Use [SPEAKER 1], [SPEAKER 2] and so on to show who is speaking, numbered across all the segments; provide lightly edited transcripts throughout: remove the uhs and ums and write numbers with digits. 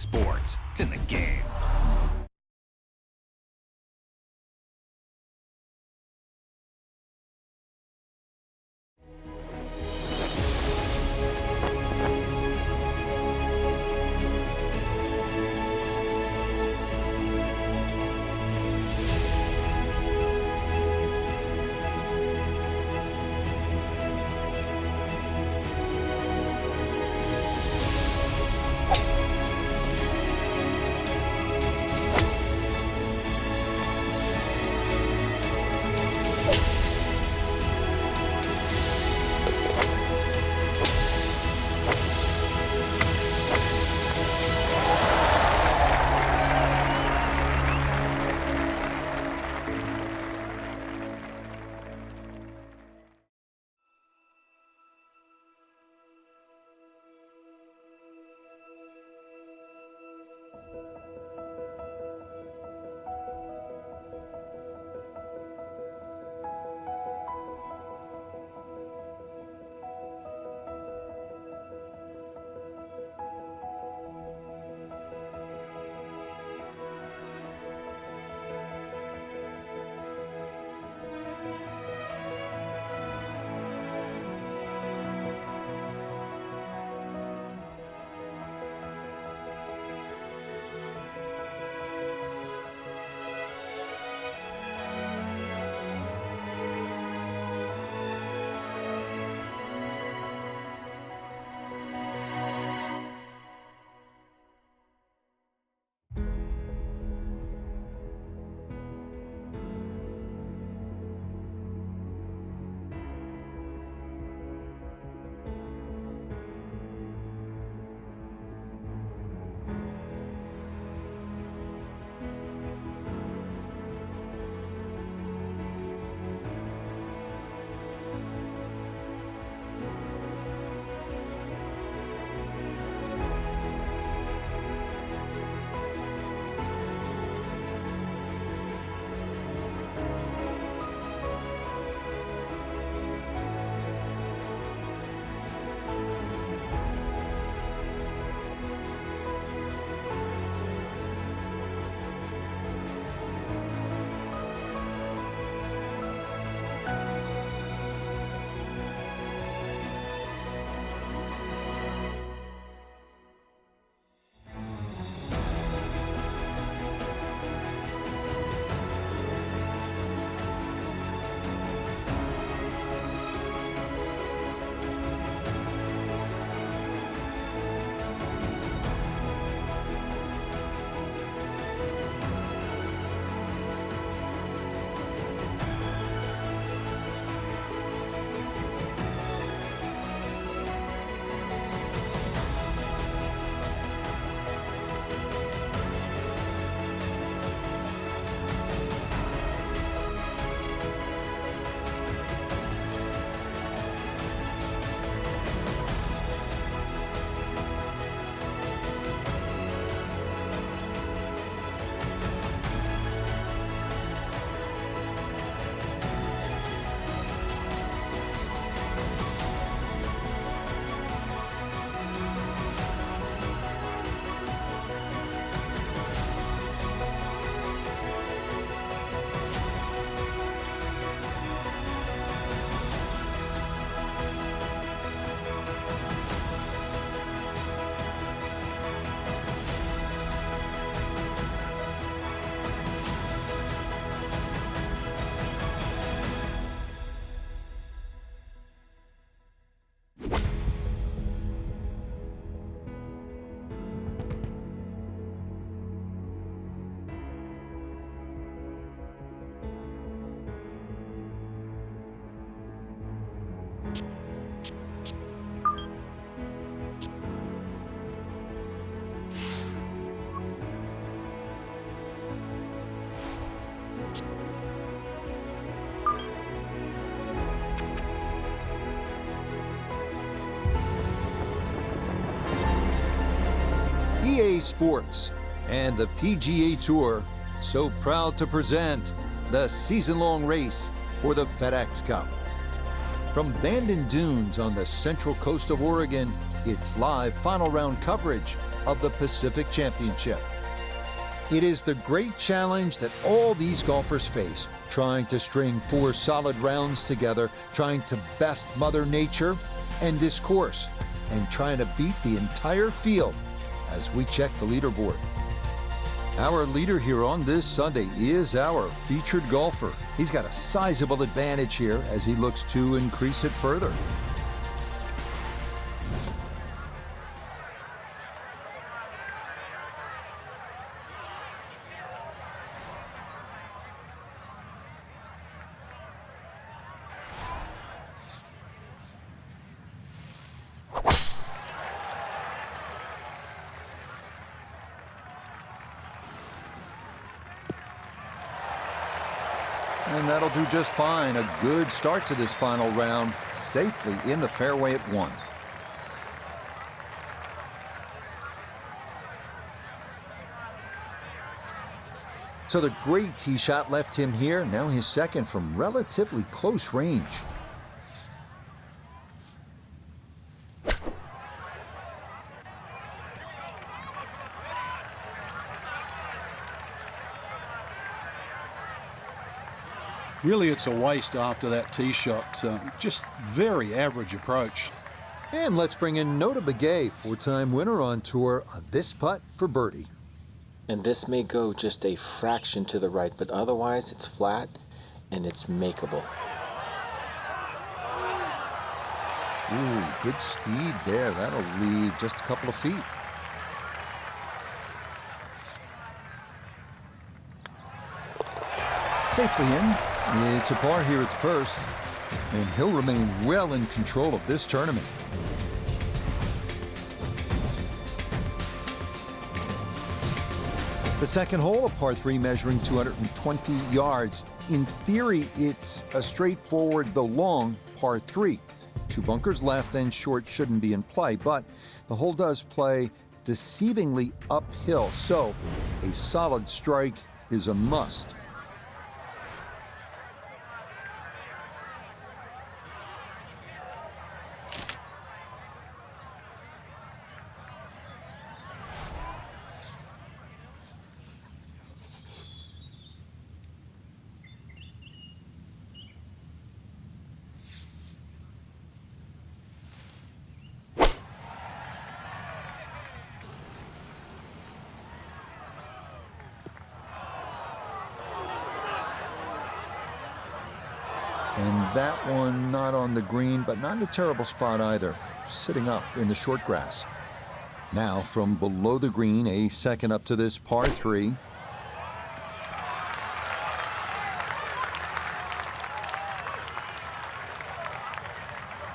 [SPEAKER 1] sports. It's in the game.
[SPEAKER 2] EA Sports and the PGA Tour so proud to present the season-long race for the FedEx Cup. From Bandon Dunes on the central coast of Oregon, it's live final round coverage of the Pacific Championship. It is the great challenge that all these golfers face, trying to string 4 solid rounds together, trying to best Mother Nature and this course, and trying to beat the entire field as we check the leaderboard. Our leader here on this Sunday is our featured golfer. He's got a sizable advantage here as he looks to increase it further. And that'll do just fine. A good start to this final round, safely in the fairway at 1. So the great tee shot left him here. Now his second from relatively close range.
[SPEAKER 3] Really, it's a waste after that tee shot. Just very average approach.
[SPEAKER 2] And let's bring in Nota Begay, 4-time winner on tour, on this putt for birdie.
[SPEAKER 4] And this may go just a fraction to the right, but otherwise it's flat and it's makeable.
[SPEAKER 2] Ooh, good speed there. That'll leave just a couple of feet. Safely in. It's a par here at the first, and he'll remain well in control of this tournament. The second hole, a par 3 measuring 220 yards. In theory, it's a straightforward, though long, par 3. 2 bunkers left and short shouldn't be in play, but the hole does play deceivingly uphill, so a solid strike is a must. And that one not on the green, but not in a terrible spot either, sitting up in the short grass. Now from below the green, a second up to this par 3.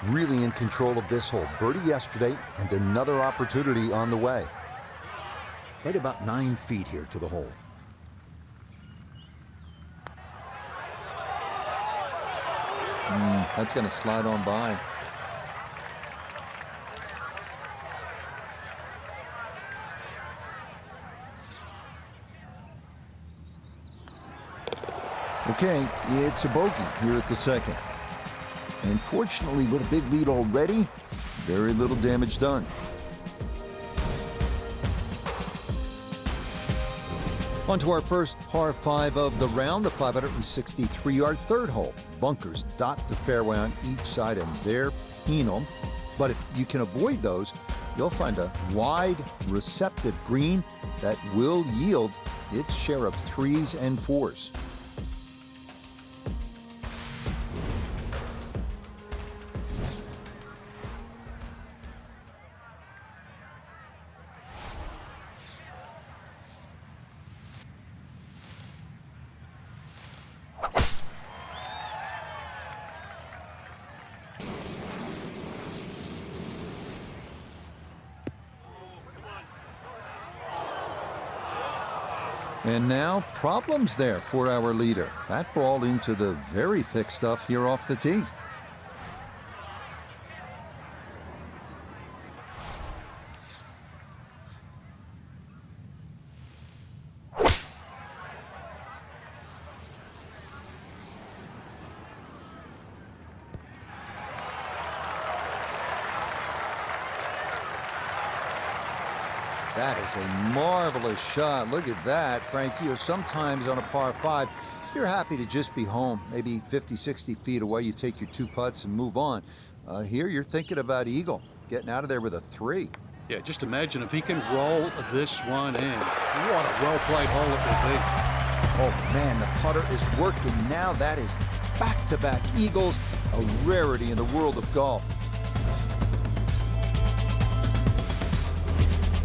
[SPEAKER 2] Really in control of this hole. Birdie yesterday and another opportunity on the way. Right about 9 feet here to the hole. That's going to slide on by. Okay, it's a bogey here at the second. And fortunately, with a big lead already, very little damage done. On to our first par 5 of the round, the 563-yard third hole. Bunkers dot the fairway on each side, and they're penal. But if you can avoid those, you'll find a wide, receptive green that will yield its share of 3s and 4s. And now, problems there for our leader. That ball into the very thick stuff here off the tee. That is a marvelous shot. Look at that, Frankie. You know, sometimes on a par 5, you're happy to just be home. Maybe 50, 60 feet away, you take your 2 putts and move on. Here, you're thinking about eagle, getting out of there with a 3.
[SPEAKER 3] Yeah, just imagine if he can roll this one in. What a well-played hole it will be.
[SPEAKER 2] Oh, man, the putter is working now. That is back-to-back eagles, a rarity in the world of golf.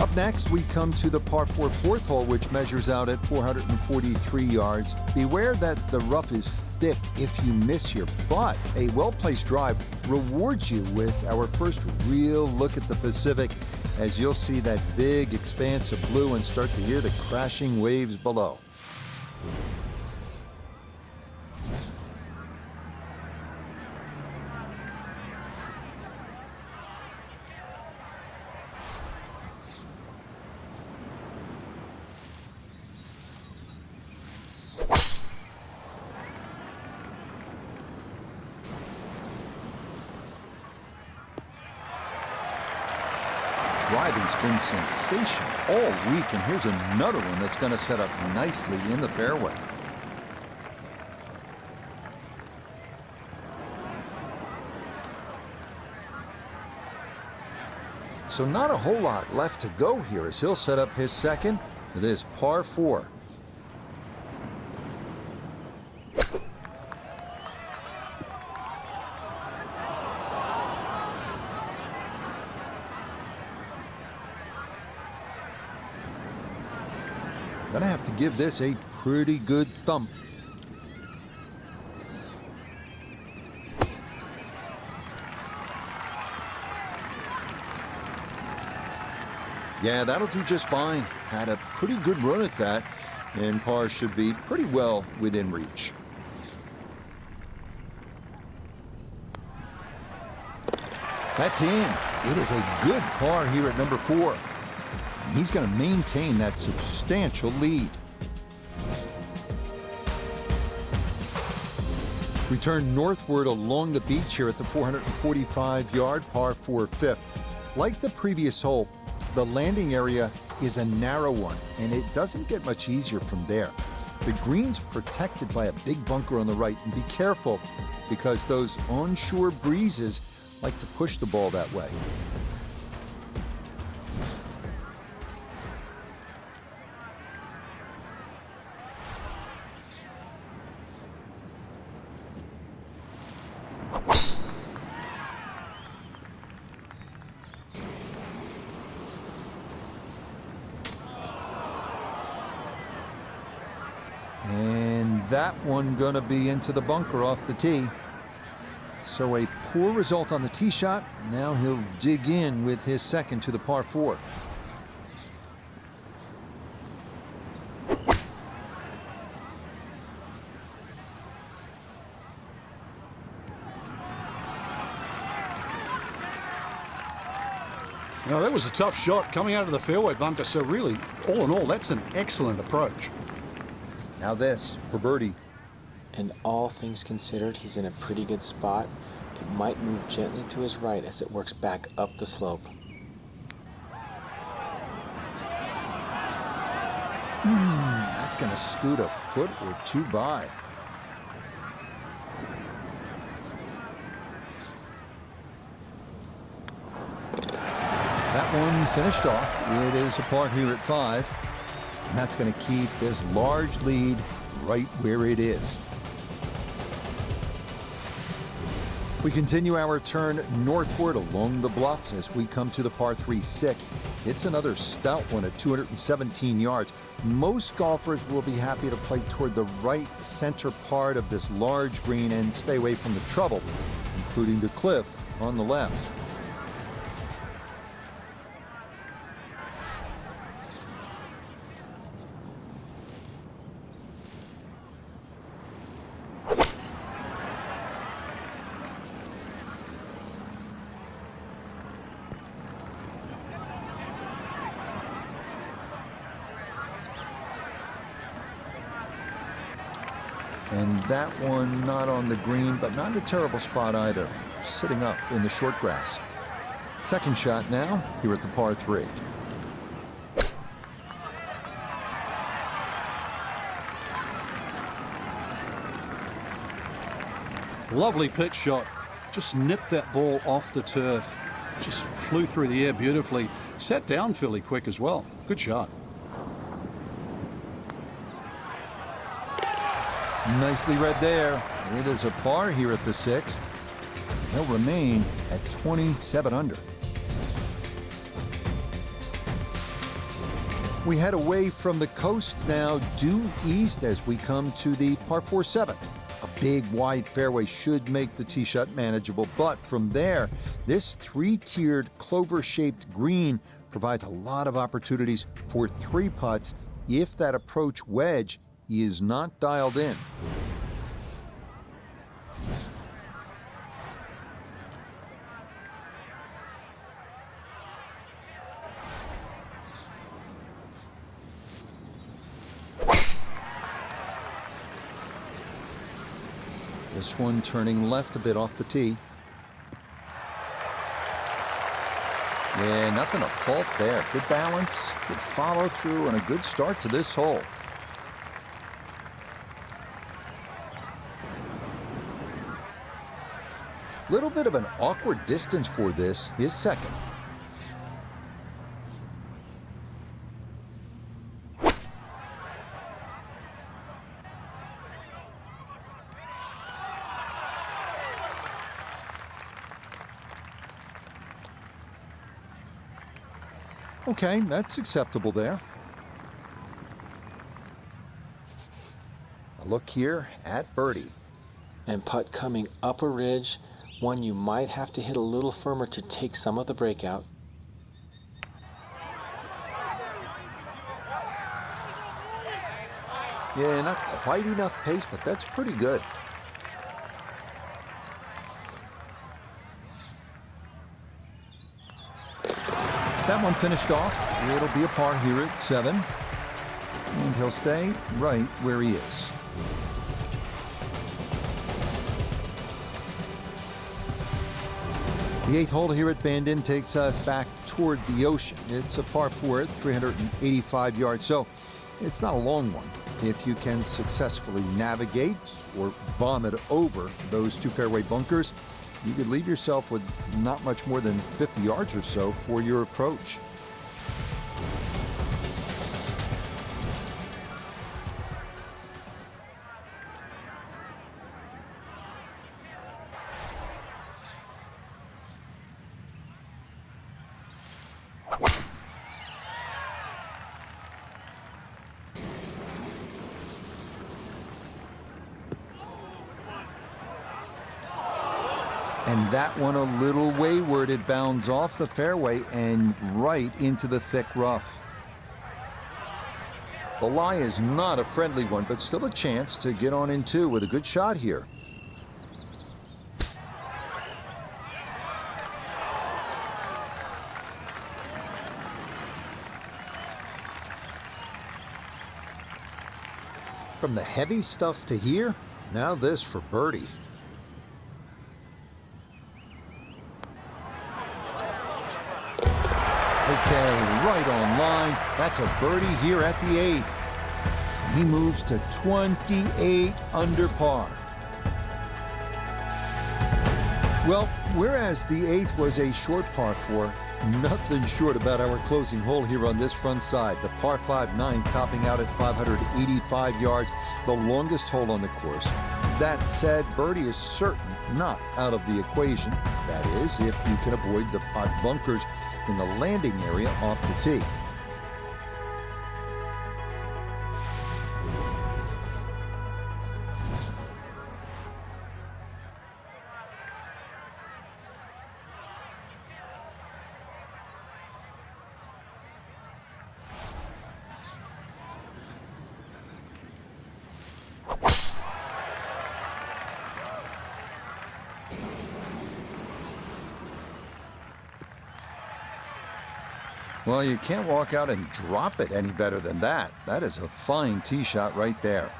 [SPEAKER 2] Up next, we come to the par 4 fourth hole, which measures out at 443 yards. Beware that the rough is thick if you miss here, but a well-placed drive rewards you with our first real look at the Pacific, as you'll see that big expanse of blue and start to hear the crashing waves below. Driving's been sensational all week, and here's another one that's going to set up nicely in the fairway. So not a whole lot left to go here as he'll set up his second for this par 4. Gonna have to give this a pretty good thump. Yeah, that'll do just fine. Had a pretty good run at that, and par should be pretty well within reach. That's in. It is a good par here at number 4. He's going to maintain that substantial lead. We turn northward along the beach here at the 445-yard par 4 fifth. Like the previous hole, the landing area is a narrow one, and it doesn't get much easier from there. The green's protected by a big bunker on the right, and be careful because those onshore breezes like to push the ball that way. And that one gonna be into the bunker off the tee. So a poor result on the tee shot. Now he'll dig in with his second to the par 4.
[SPEAKER 3] Now, that was a tough shot coming out of the fairway bunker, so really, all in all, that's an excellent approach.
[SPEAKER 2] Now this for birdie.
[SPEAKER 4] And all things considered, he's in a pretty good spot. It might move gently to his right as it works back up the slope.
[SPEAKER 2] That's gonna scoot a foot or 2 by. That one finished off. It is a par here at 5. And that's going to keep this large lead right where it is. We continue our turn northward along the bluffs as we come to the par 3 sixth. It's another stout one at 217 yards. Most golfers will be happy to play toward the right center part of this large green and stay away from the trouble, including the cliff on the left. And that one not on the green, but not in a terrible spot either. Sitting up in the short grass. Second shot now, here at the par 3.
[SPEAKER 3] Lovely pitch shot. Just nipped that ball off the turf. Just flew through the air beautifully. Sat down fairly quick as well. Good shot.
[SPEAKER 2] Nicely read there. It is a par here at the 6th. He'll remain at 27 under. We head away from the coast now, due east as we come to the par 4-7. A big wide fairway should make the tee shot manageable, but from there, this 3-tiered clover-shaped green provides a lot of opportunities for 3 putts if that approach wedge is not dialed in. This one turning left a bit off the tee. Yeah, nothing to fault there. Good balance, good follow through, and a good start to this hole. Little bit of an awkward distance for this, his second. Okay, that's acceptable there. A look here at birdie.
[SPEAKER 4] And putt coming up a ridge, one you might have to hit a little firmer to take some of the breakout.
[SPEAKER 2] Yeah, not quite enough pace, but that's pretty good. That one finished off. It'll be a par here at 7. And he'll stay right where he is. The 8th hole here at Bandon takes us back toward the ocean. It's a par 4 at 385 yards, so it's not a long one. If you can successfully navigate or bomb it over those 2 fairway bunkers, you could leave yourself with not much more than 50 yards or so for your approach. And that one a little wayward. It bounds off the fairway and right into the thick rough. The lie is not a friendly one, but still a chance to get on in 2 with a good shot here. From the heavy stuff to here, now this for birdie. Okay, right on line. That's a birdie here at the 8th. He moves to 28 under par. Well, whereas the 8th was a short par 4, nothing short about our closing hole here on this front side. The par 5-9 topping out at 585 yards, the longest hole on the course. That said, birdie is certain not out of the equation. That is, if you can avoid the putt bunkers in the landing area off the tee. Well, you can't walk out and drop it any better than that. That is a fine tee shot right there.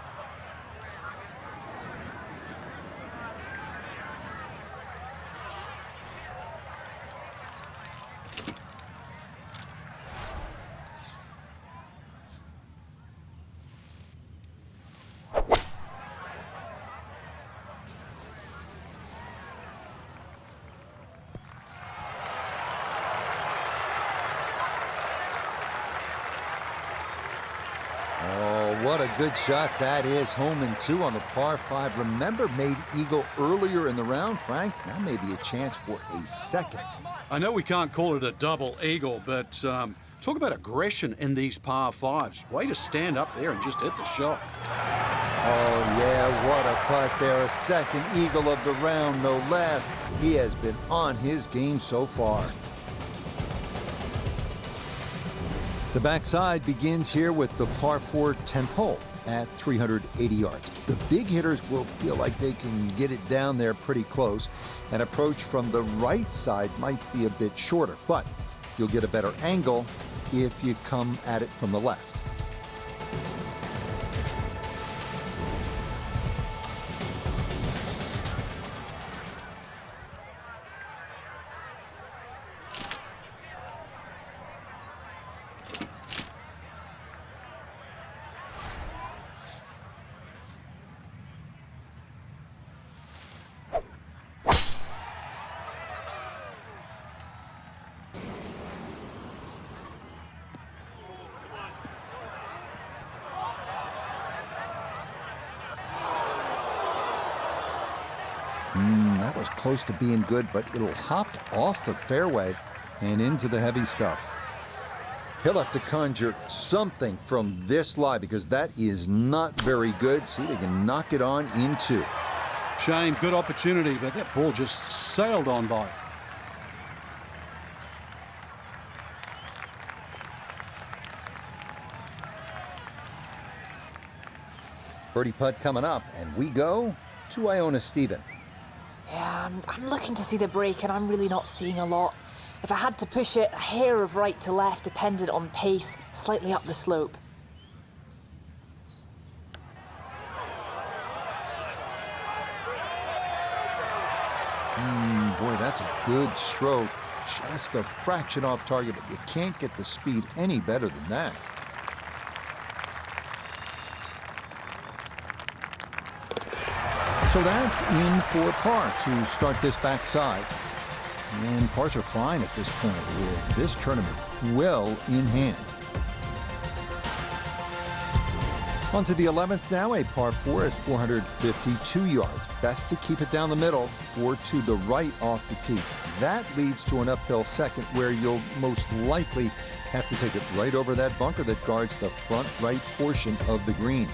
[SPEAKER 2] a good shot. That is home and 2 on the par 5. Remember, made eagle earlier in the round, Frank. Now maybe a chance for a second.
[SPEAKER 3] I know we can't call it a double eagle, but talk about aggression in these par 5s. Way to stand up there and just hit the shot.
[SPEAKER 2] Oh, yeah, what a putt there. A second eagle of the round, no less. He has been on his game so far. The backside begins here with the par 4 10th hole at 380 yards. The big hitters will feel like they can get it down there pretty close. An approach from the right side might be a bit shorter, but you'll get a better angle if you come at it from the left. That was close to being good, but it'll hop off the fairway and into the heavy stuff. He'll have to conjure something from this lie because that is not very good. See if he can knock it on in 2.
[SPEAKER 3] Shame, good opportunity, but that ball just sailed on by.
[SPEAKER 2] Birdie putt coming up, and we go to Iona Stephen.
[SPEAKER 5] Yeah, I'm looking to see the break, and I'm really not seeing a lot. If I had to push it, a hair of right to left dependent on pace, slightly up the slope.
[SPEAKER 2] Boy, that's a good stroke. Just a fraction off target, but you can't get the speed any better than that. So that's in for par to start this backside. And pars are fine at this point with this tournament well in hand. On to the 11th now, a par 4 at 452 yards. Best to keep it down the middle or to the right off the tee. That leads to an uphill second where you'll most likely have to take it right over that bunker that guards the front right portion of the green.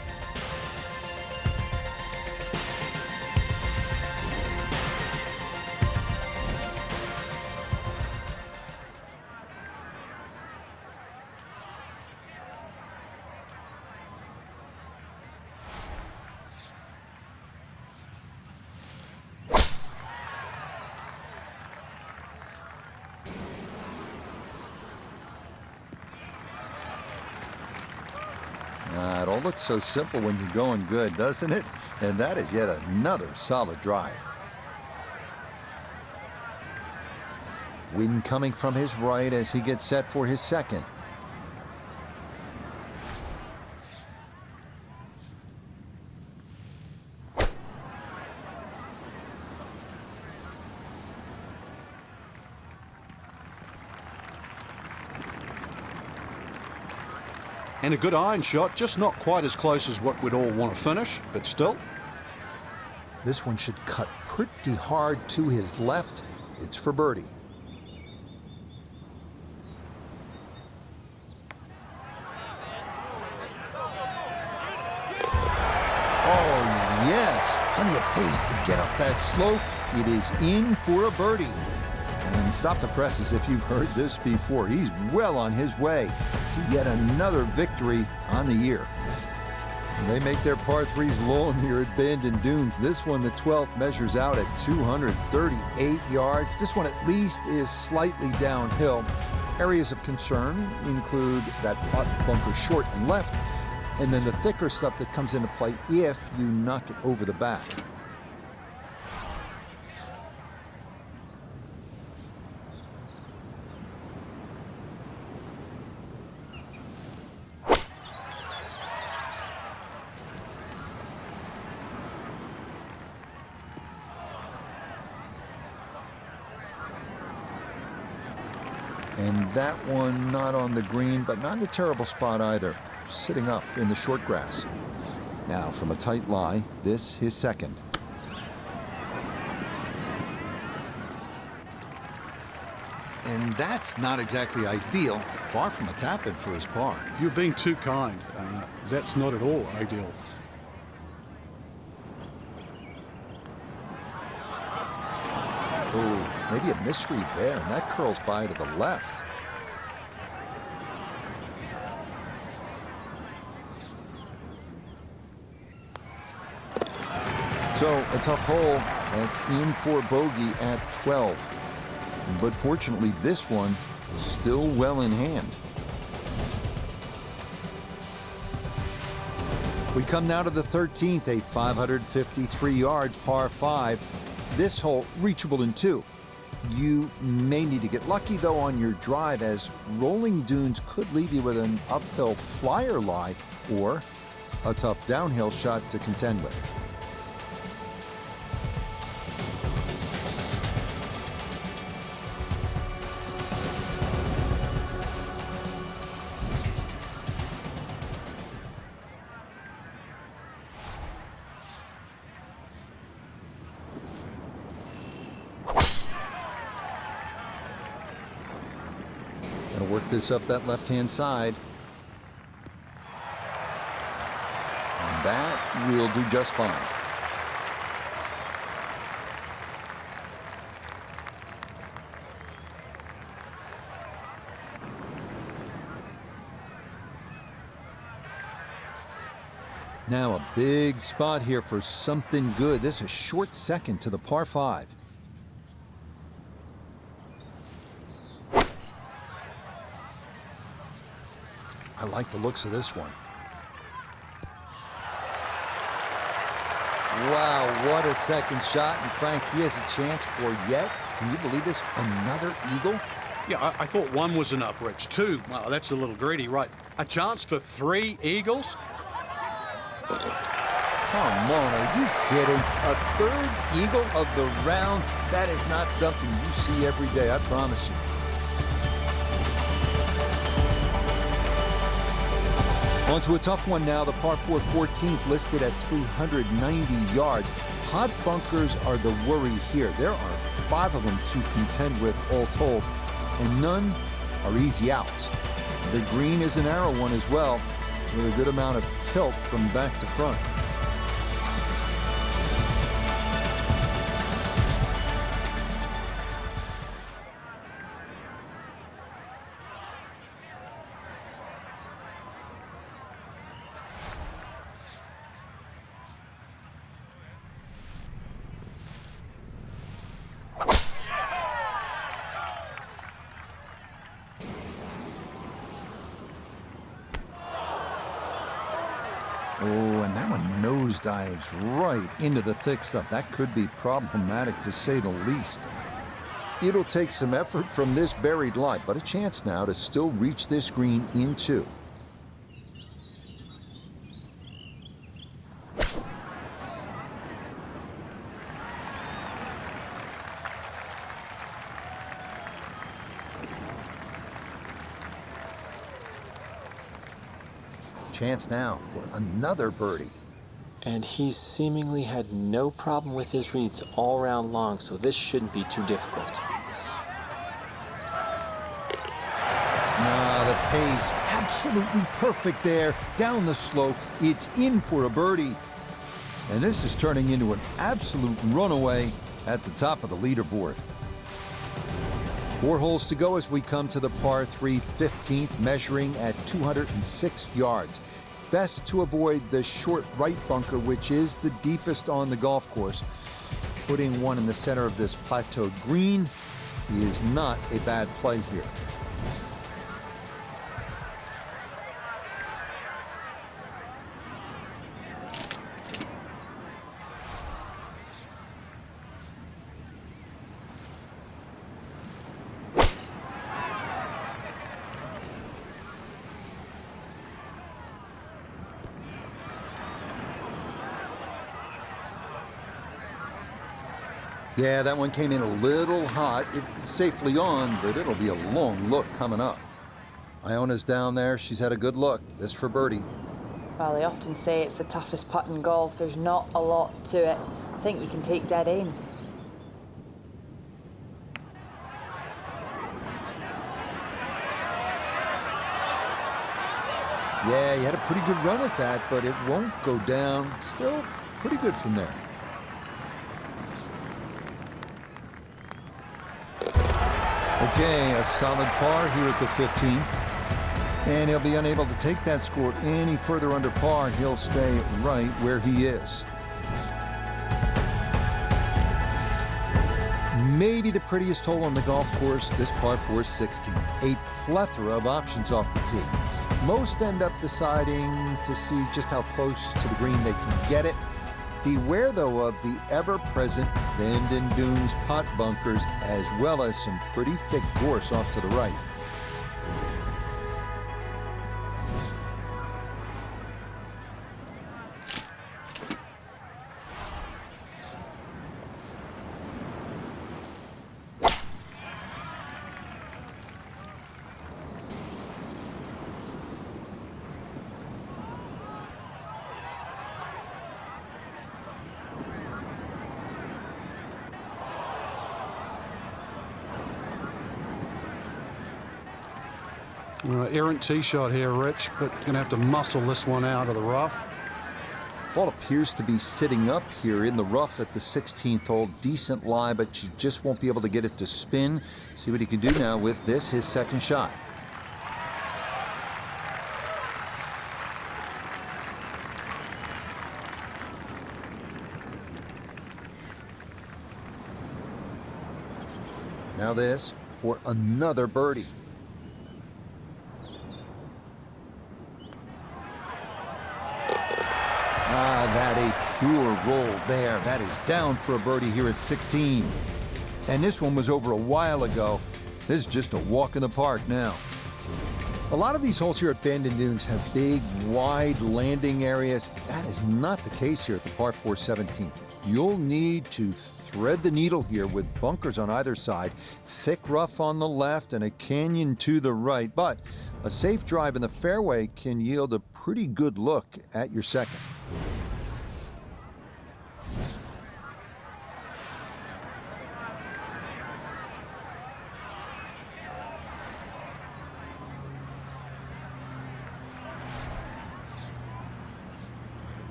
[SPEAKER 2] It all looks so simple when you're going good, doesn't it? And that is yet another solid drive. Wind coming from his right as he gets set for his second.
[SPEAKER 3] And a good iron shot, just not quite as close as what we'd all want to finish, but still.
[SPEAKER 2] This one should cut pretty hard to his left. It's for birdie. Oh, yes. Plenty of pace to get up that slope. It is in for a birdie. And stop the presses if you've heard this before. He's well on his way to yet another victory on the year. They make their par 3s long here at Bandon Dunes. This one, the 12th, measures out at 238 yards. This one at least is slightly downhill. Areas of concern include that putt bunker short and left, and then the thicker stuff that comes into play if you knock it over the back. And that one not on the green, but not in a terrible spot either. sitting up in the short grass. Now from a tight lie, this his second.
[SPEAKER 3] And that's not exactly ideal. Far from a tap-in for his par. You're being too kind. That's not at all ideal.
[SPEAKER 2] Oh, maybe a misread there, and that curls by to the left. So a tough hole. That's in for bogey at 12. But fortunately, this one is still well in hand. We come now to the 13th, a 553-yard par 5. This hole reachable in 2. You may need to get lucky, though, on your drive, as rolling dunes could leave you with an uphill flyer lie or a tough downhill shot to contend with. Gonna work this up that left-hand side. And that will do just fine. Now a big spot here for something good. This is a short second to the par 5. I like the looks of this one. Wow, what a second shot. And Frank, he has a chance for yet, can you believe this, another eagle?
[SPEAKER 3] Yeah, I thought one was enough, Rich. 2, well, that's a little greedy, right? A chance for 3 eagles?
[SPEAKER 2] Come on, are you kidding? A third eagle of the round? That is not something you see every day, I promise you. On to a tough one now, the par 4 14th, listed at 390 yards. Hot bunkers are the worry here. There are 5 of them to contend with all told, and none are easy outs. The green is a narrow one as well, with a good amount of tilt from back to front. Oh, and that one nosedives right into the thick stuff. That could be problematic, to say the least. It'll take some effort from this buried lie, but a chance now to still reach this green in 2. Chance now for another birdie.
[SPEAKER 4] And he's seemingly had no problem with his reads all round long, so this shouldn't be too difficult.
[SPEAKER 2] The pace, absolutely perfect there. Down the slope, it's in for a birdie. And this is turning into an absolute runaway at the top of the leaderboard. 4 holes to go as we come to the par 3 15th, measuring at 206 yards. Best to avoid the short right bunker, which is the deepest on the golf course. Putting one in the center of this plateau green is not a bad play here. Yeah, that one came in a little hot. It's safely on, but it'll be a long look coming up. Iona's down there. She's had a good look. This for birdie.
[SPEAKER 5] Well, they often say it's the toughest putt in golf. There's not a lot to it. I think you can take dead aim.
[SPEAKER 2] Yeah, you had a pretty good run at that, but it won't go down. Still pretty good from there. Okay, a solid par here at the 15th. And he'll be unable to take that score any further under par. He'll stay right where he is. Maybe the prettiest hole on the golf course, this par 4 16. A plethora of options off the tee. Most end up deciding to see just how close to the green they can get it. Beware, though, of the ever-present Bandon Dunes pot bunkers, as well as some pretty thick gorse off to the right.
[SPEAKER 3] Errant tee shot here, Rich, but going to have to muscle this one out of the rough.
[SPEAKER 2] Ball appears to be sitting up here in the rough at the 16th hole. Decent lie, but you just won't be able to get it to spin. See what he can do now with this, his second shot. Now this for another birdie. That a pure roll there. That is down for a birdie here at 16. And this one was over a while ago. This is just a walk in the park now. A lot of these holes here at Bandon Dunes have big, wide landing areas. That is not the case here at the par 4 17. You'll need to thread the needle here with bunkers on either side, thick rough on the left and a canyon to the right. But a safe drive in the fairway can yield a pretty good look at your second.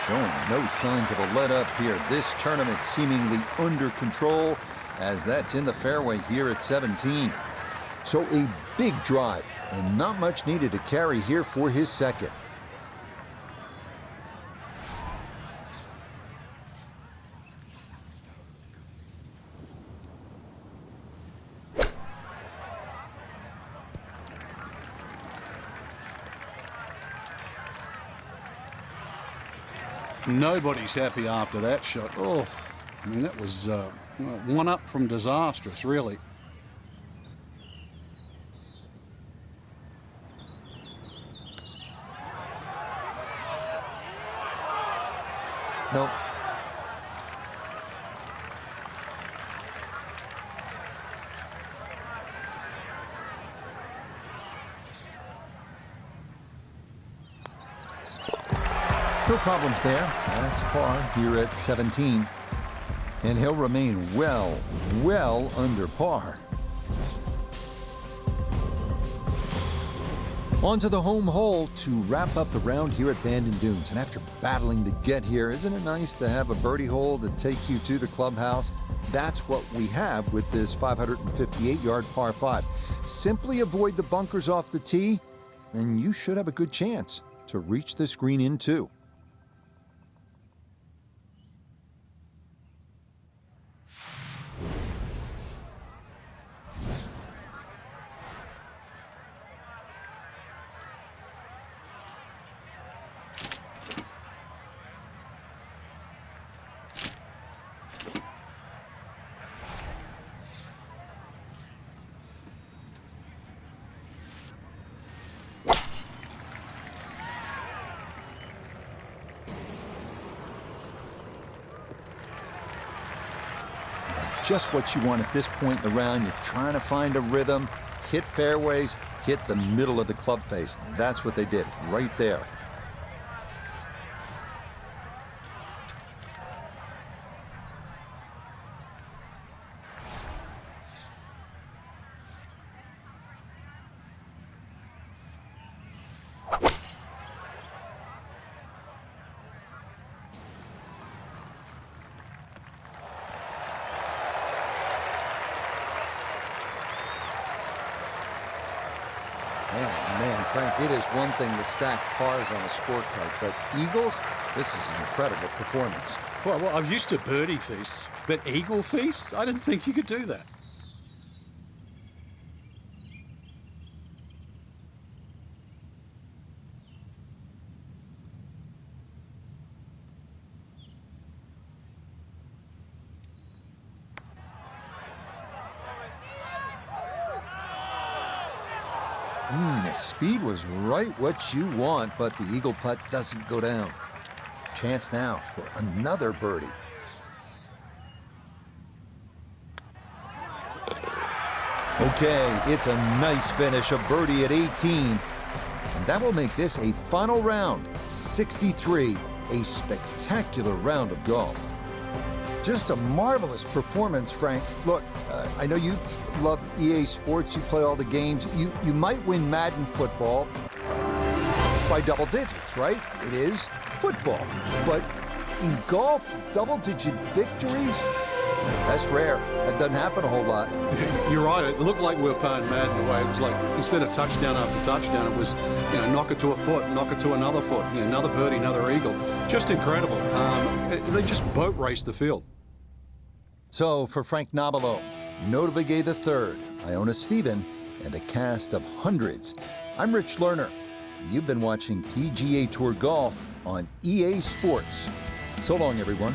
[SPEAKER 2] Showing no signs of a let-up here. This tournament seemingly under control, as that's in the fairway here at 17. So a big drive, and not much needed to carry here for his second.
[SPEAKER 3] Nobody's happy after that shot. Oh, I mean, that was one up from disastrous, really.
[SPEAKER 2] Nope. No problems there. That's par here at 17. And he'll remain well under par. On to the home hole to wrap up the round here at Bandon Dunes. And after battling to get here, isn't it nice to have a birdie hole to take you to the clubhouse? That's what we have with this 558-yard par 5. Simply avoid the bunkers off the tee, and you should have a good chance to reach this green in too. just what you want at this point in the round. You're trying to find a rhythm, hit fairways, hit the middle of the club face. That's what they did right there. Man, Frank, it is one thing to stack pars on a scorecard, but Eagles, this is an incredible performance.
[SPEAKER 3] Well, I'm used to birdie feasts, but eagle feasts? I didn't think you could do that.
[SPEAKER 2] The speed was right what you want, but the eagle putt doesn't go down. Chance now for another birdie. Okay, it's a nice finish, a birdie at 18. And that will make this a final round, 63, a spectacular round of golf. Just a marvelous performance, Frank. Look, I know you love EA Sports, you play all the games. You might win Madden football by double digits, right? It is football. But in golf, double-digit victories? That's rare. That doesn't happen a whole lot.
[SPEAKER 3] You're right. It looked like we were playing Madden the way it was like, instead of touchdown after touchdown, it was, knock it to a foot, knock it to another foot, another birdie, another eagle. Just incredible. They just boat raced the field.
[SPEAKER 2] So for Frank Nobilo, Notably Gay III, Iona Stephen, and a cast of hundreds, I'm Rich Lerner. You've been watching PGA Tour Golf on EA Sports. So long, everyone.